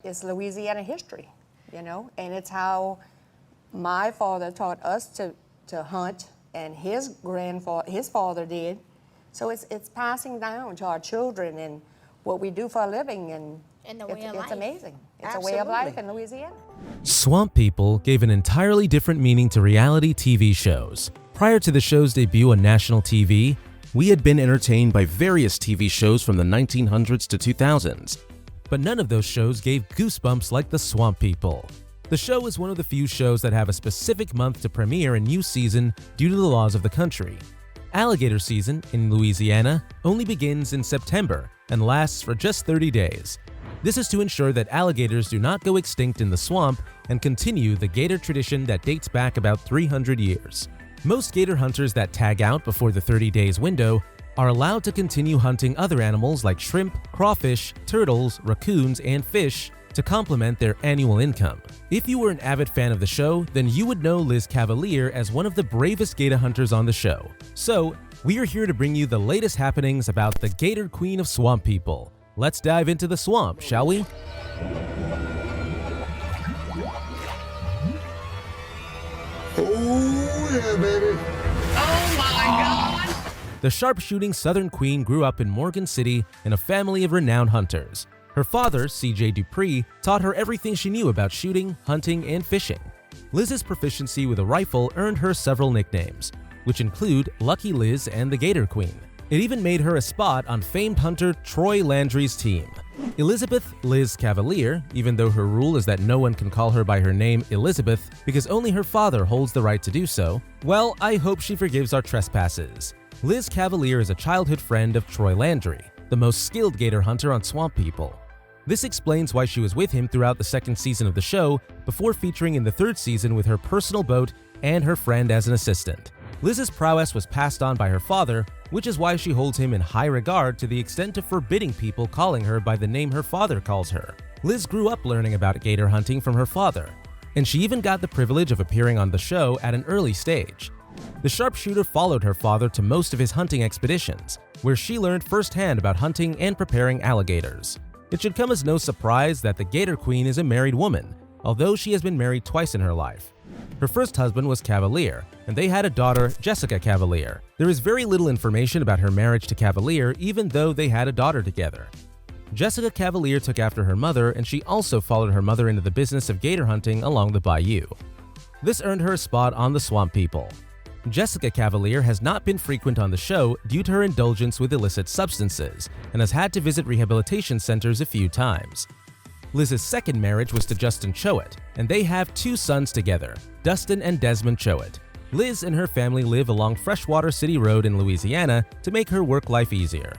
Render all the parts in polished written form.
It's Louisiana history, and it's how my father taught us to hunt, and his father did. So it's passing down to our children and what we do for a living, and the way of life. It's amazing. It's Absolutely. a way of life in Louisiana. Swamp People gave an entirely different meaning to reality TV shows. Prior to the show's debut on national TV, we had been entertained by various TV shows from the 1900s to 2000s. But none of those shows gave goosebumps like the Swamp People. The show is one of the few shows that have a specific month to premiere a new season due to the laws of the country. Alligator season in Louisiana only begins in September and lasts for just 30 days. This is to ensure that alligators do not go extinct in the swamp and continue the gator tradition that dates back about 300 years. Most gator hunters that tag out before the 30 days window are allowed to continue hunting other animals like shrimp, crawfish, turtles, raccoons, and fish to complement their annual income. If you were an avid fan of the show, then you would know Liz Cavalier as one of the bravest gator hunters on the show. So, we are here to bring you the latest happenings about the Gator Queen of Swamp People. Let's dive into the swamp, shall we? Oh yeah, baby. Oh my God! The sharpshooting Southern Queen grew up in Morgan City in a family of renowned hunters. Her father, C.J. Dupree, taught her everything she knew about shooting, hunting, and fishing. Liz's proficiency with a rifle earned her several nicknames, which include Lucky Liz and the Gator Queen. It even made her a spot on famed hunter Troy Landry's team. Elizabeth Liz Cavalier, even though her rule is that no one can call her by her name Elizabeth because only her father holds the right to do so, well, I hope she forgives our trespasses. Liz Cavalier is a childhood friend of Troy Landry, the most skilled gator hunter on Swamp People. This explains why she was with him throughout the second season of the show, before featuring in the third season with her personal boat and her friend as an assistant. Liz's prowess was passed on by her father, which is why she holds him in high regard to the extent of forbidding people calling her by the name her father calls her. Liz grew up learning about gator hunting from her father, and she even got the privilege of appearing on the show at an early stage. The sharpshooter followed her father to most of his hunting expeditions, where she learned firsthand about hunting and preparing alligators. It should come as no surprise that the Gator Queen is a married woman, although she has been married twice in her life. Her first husband was Cavalier, and they had a daughter, Jessica Cavalier. There is very little information about her marriage to Cavalier, even though they had a daughter together. Jessica Cavalier took after her mother, and she also followed her mother into the business of gator hunting along the bayou. This earned her a spot on the Swamp People. Jessica Cavalier has not been frequent on the show due to her indulgence with illicit substances and has had to visit rehabilitation centers a few times. Liz's second marriage was to Justin Choate, and they have two sons together, Dustin and Desmond Choate. Liz and her family live along Freshwater City Road in Louisiana to make her work life easier.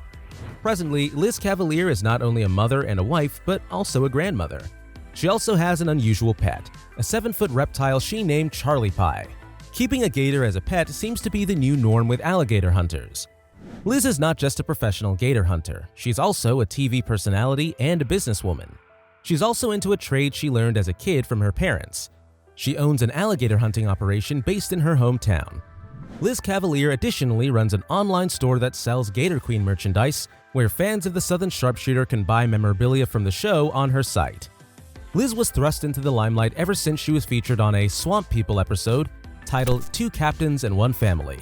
Presently, Liz Cavalier is not only a mother and a wife, but also a grandmother. She also has an unusual pet, a 7-foot reptile she named Charlie Pie. Keeping a gator as a pet seems to be the new norm with alligator hunters. Liz is not just a professional gator hunter, she's also a TV personality and a businesswoman. She's also into a trade she learned as a kid from her parents. She owns an alligator hunting operation based in her hometown. Liz Cavalier additionally runs an online store that sells Gator Queen merchandise, where fans of the Southern Sharpshooter can buy memorabilia from the show on her site. Liz was thrust into the limelight ever since she was featured on a Swamp People episode titled 2 Captains and 1 Family.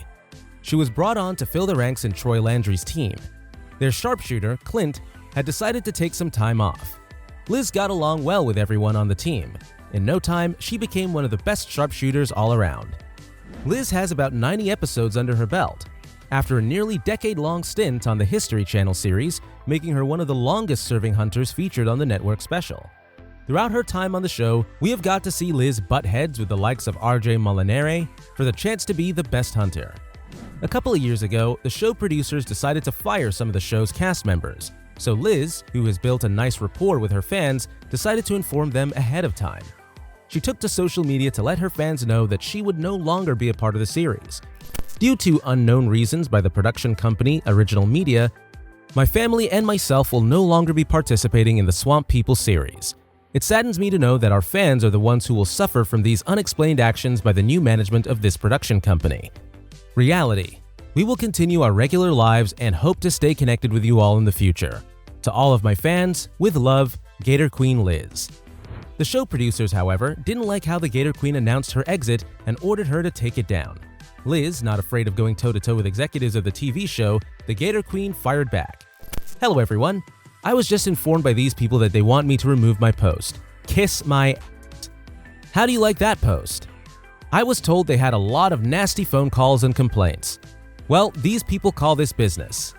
She was brought on to fill the ranks in Troy Landry's team. Their sharpshooter, Clint, had decided to take some time off. Liz got along well with everyone on the team. In no time, she became one of the best sharpshooters all around. Liz has about 90 episodes under her belt, after a nearly decade-long stint on the History Channel series, making her one of the longest-serving hunters featured on the network special. Throughout her time on the show, we have got to see Liz butt heads with the likes of R.J. Molinare for the chance to be the best hunter. A couple of years ago, the show producers decided to fire some of the show's cast members, so Liz, who has built a nice rapport with her fans, decided to inform them ahead of time. She took to social media to let her fans know that she would no longer be a part of the series. Due to unknown reasons by the production company Original Media, my family and myself will no longer be participating in the Swamp People series. It saddens me to know that our fans are the ones who will suffer from these unexplained actions by the new management of this production company. Reality: we will continue our regular lives and hope to stay connected with you all in the future. To all of my fans, with love, Gator Queen Liz. The show producers, however, didn't like how the Gator Queen announced her exit and ordered her to take it down. Liz, not afraid of going toe-to-toe with executives of the TV show, the Gator Queen fired back. "Hello everyone. I was just informed by these people that they want me to remove my post. Kiss my ass. How do you like that post? I was told they had a lot of nasty phone calls and complaints. Well, these people call this business.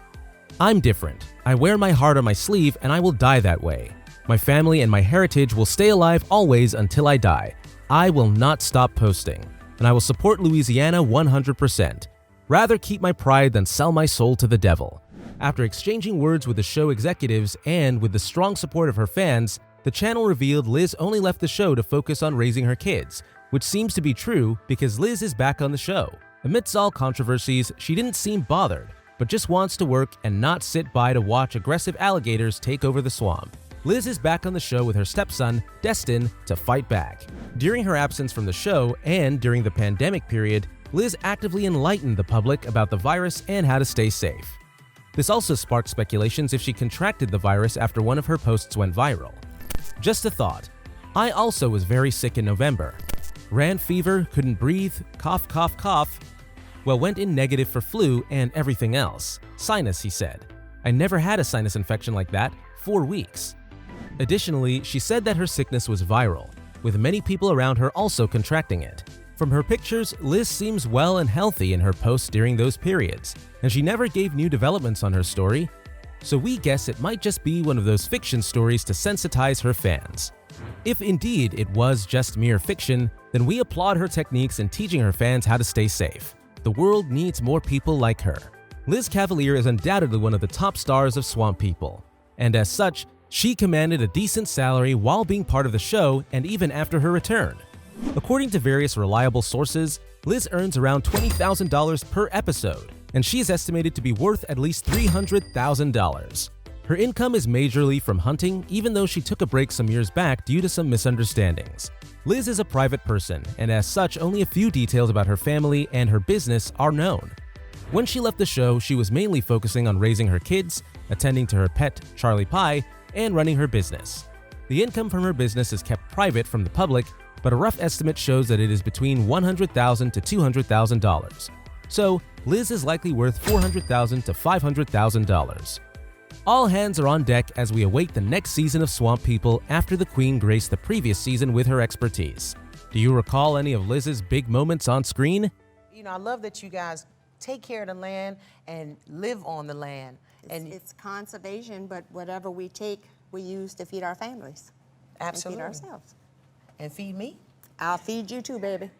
I'm different. I wear my heart on my sleeve and I will die that way. My family and my heritage will stay alive always until I die. I will not stop posting. And I will support Louisiana 100%. Rather keep my pride than sell my soul to the devil." After exchanging words with the show executives and with the strong support of her fans, the channel revealed Liz only left the show to focus on raising her kids, which seems to be true because Liz is back on the show. Amidst all controversies, she didn't seem bothered, but just wants to work and not sit by to watch aggressive alligators take over the swamp. Liz is back on the show with her stepson, Destin, to fight back. During her absence from the show and during the pandemic period, Liz actively enlightened the public about the virus and how to stay safe. This also sparked speculations if she contracted the virus after one of her posts went viral. "Just a thought. I also was very sick in November. Ran fever, couldn't breathe, cough, cough, cough. Well, went in negative for flu and everything else. Sinus," he said. "I never had a sinus infection like that, 4 weeks." Additionally, she said that her sickness was viral, with many people around her also contracting it. From her pictures, Liz seems well and healthy in her posts during those periods, and she never gave new developments on her story, so we guess it might just be one of those fiction stories to sensitize her fans. If indeed it was just mere fiction, then we applaud her techniques in teaching her fans how to stay safe. The world needs more people like her. Liz Cavalier is undoubtedly one of the top stars of Swamp People, and as such, she commanded a decent salary while being part of the show and even after her return. According to various reliable sources, Liz earns around $20,000 per episode, and she is estimated to be worth at least $300,000. Her income is majorly from hunting, even though she took a break some years back due to some misunderstandings. Liz is a private person, and as such, only a few details about her family and her business are known. When she left the show, she was mainly focusing on raising her kids, attending to her pet, Charlie Pie, and running her business. The income from her business is kept private from the public, but a rough estimate shows that it is between $100,000 to $200,000. So, Liz is likely worth $400,000 to $500,000. All hands are on deck as we await the next season of Swamp People after the Queen graced the previous season with her expertise. Do you recall any of Liz's big moments on screen? You know, I love that you guys take care of the land and live on the land. It's conservation, but whatever we take, we use to feed our families. Absolutely. And feed ourselves. And feed me. I'll feed you too, baby.